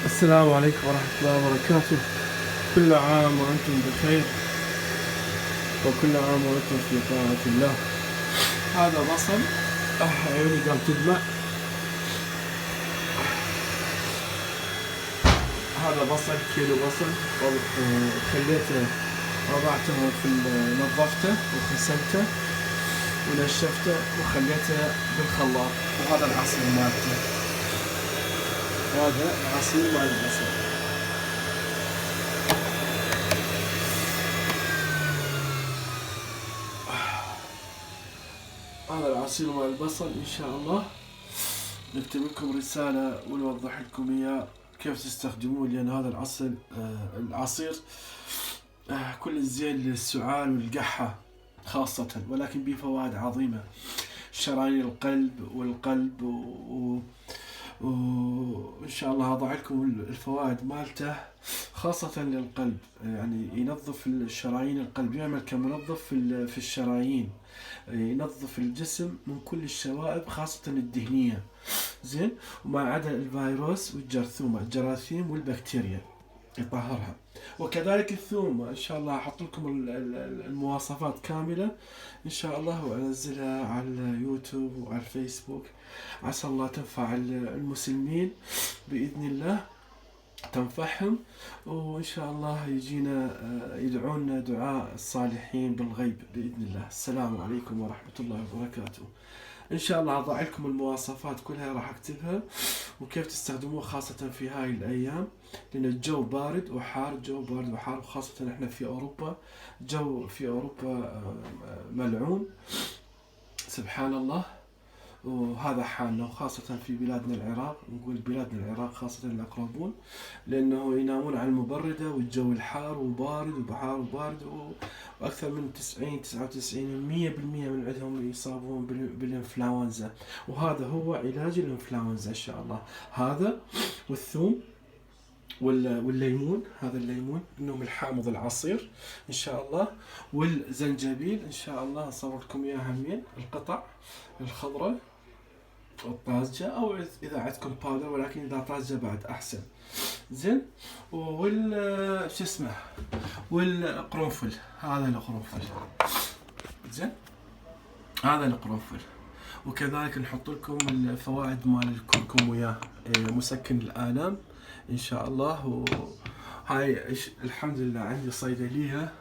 السلام عليكم ورحمة الله وبركاته. كل عام وأنتم بخير، وكل عام وأنتم في طاعة الله. هذا بصل، عيوني قام تدمع. هذا بصل، كيلو بصل خليته، وضعته نظفته وغسلته ونشفته وخليته بالخلاط. وهذا العصير مالته، هذا العصير مال البصل. هذا العصير مال البصل. إن شاء الله نكتب لكم رسالة ونوضح لكم إياه كيف تستخدموه، لأن هذا العصير كل الزين للسعال والقحة خاصة، ولكن به فوائد عظيمة. شرايين القلب وإن شاء الله أضع لكم الفوائد مالته خاصة للقلب. يعني ينظف الشرايين القلب، يعمل كمنظف في الشرايين، ينظف الجسم من كل الشوائب خاصة الدهنية، زين، وما عدا الفيروس الجراثيم والبكتيريا يطهرها. وكذلك الثوم، ان شاء الله احط لكم المواصفات كاملة ان شاء الله، وانزلها على اليوتيوب وعلى الفيسبوك. عسى الله تنفع المسلمين باذن الله، تنفعهم، وإن شاء الله يجينا يدعونا دعاء الصالحين بالغيب بإذن الله. السلام عليكم ورحمة الله وبركاته. إن شاء الله أضع لكم المواصفات كلها، راح أكتبها وكيف تستخدموه خاصة في هاي الأيام، لأن الجو بارد وحار، وخاصة إحنا في أوروبا. جو في أوروبا ملعون، سبحان الله. وهذا حالنا، وخاصة في بلادنا العراق. نقول بلادنا العراق خاصة الأقربون، لأنه ينامون على المبردة والجو الحار وبارد وبحار وبارد، وأكثر من 99 100% من عندهم يصابون بالإنفلونزا. وهذا هو علاج الإنفلونزا إن شاء الله. هذا والثوم والليمون، هذا الليمون انه الحامض العصير ان شاء الله، والزنجبيل ان شاء الله اصور لكم اياها همين القطع الخضراء الطازجة، او اذا عندكم باودر، ولكن اذا طازجة بعد احسن، زين. شو اسمه، والقرنفل، هذا القرنفل، زين، هذا القرنفل. وكذلك نحط لكم الفوائد مال الكركم وياه، مسكن الآلام إن شاء الله. هاي الحمد لله عندي صيدلية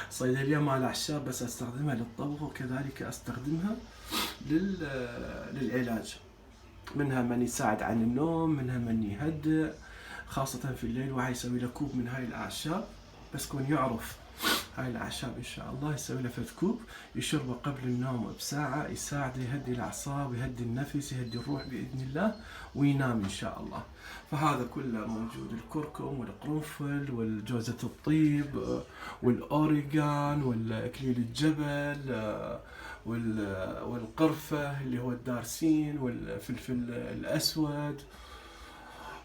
صيدلية مال أعشاب، بس أستخدمها للطبخ، وكذلك أستخدمها للعلاج. منها من يساعد عن النوم، منها من يهدئ خاصة في الليل. واحد يسوي له كوب من هاي الأعشاب، بس كون يعرف هاي الأعشاب إن شاء الله، يسوي له كوب يشربه قبل النوم بساعة، يساعده يهدي الأعصاب، يهدي النفس، يهدي الروح بإذن الله، وينام إن شاء الله. فهذا كله موجود، الكركم والقرنفل والجوزة الطيب والأوريغان والإكليل الجبل والقرفة اللي هو الدارسين والفلفل الأسود،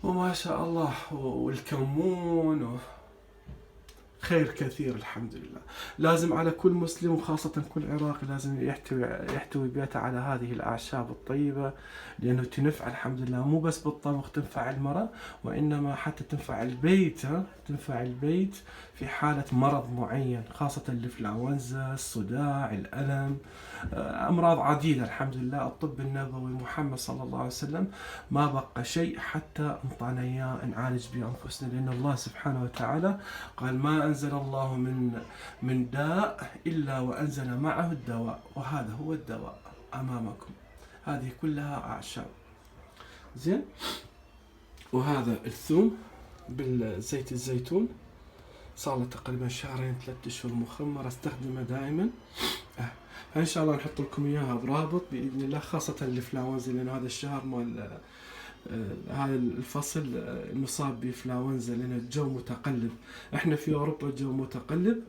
وما شاء الله، والكمون، خير كثير الحمد لله. لازم على كل مسلم، وخاصة كل عراقي، لازم يحتوي بيته على هذه الأعشاب الطيبة، لأنه تنفع الحمد لله، مو بس بالطبخ تنفع المرأة، وإنما حتى تنفع البيت، تنفع البيت في حالة مرض معين، خاصة الإنفلونزا، الصداع، الألم، أمراض عديدة. الحمد لله الطب النبوي محمد صلى الله عليه وسلم ما بقى شيء حتى انطانا إياه نعالج بأنفسنا، لأن الله سبحانه وتعالى قال: ما أنزل الله من داء إلا وأنزل معه الدواء، وهذا هو الدواء أمامكم. هذه كلها أعشاب، زين. وهذا الثوم بالزيت الزيتون، صار له تقريبا 2-3 أشهر مخمر، استخدمه دائما. فإن شاء الله نحط لكم إياها برابط بإذن الله، خاصة الإنفلونزا، لأن هذا الشهر مال هذا الفصل نصاب بإنفلونزا، لأن الجو متقلب. احنا في أوروبا الجو متقلب،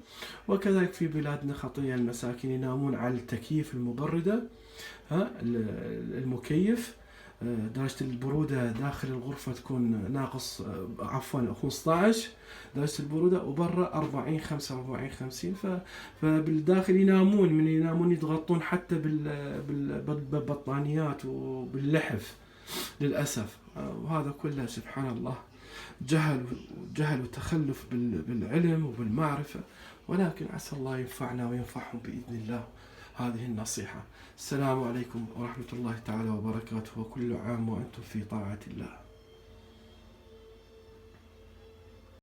وكذلك في بلادنا خطية المساكين ينامون على التكييف المبردة، المكيف، درجة البرودة داخل الغرفة تكون ناقص، عفوا 15 درجة البرودة، وبرا 40 45 50. فبالداخل ينامون يضغطون حتى بالبطانيات وباللحف للأسف. وهذا كله سبحان الله جهل وتخلف بالعلم وبالمعرفة، ولكن عسى الله ينفعنا وينفعهم بإذن الله. هذه النصيحة. السلام عليكم ورحمة الله تعالى وبركاته، وكل عام وأنتم في طاعة الله.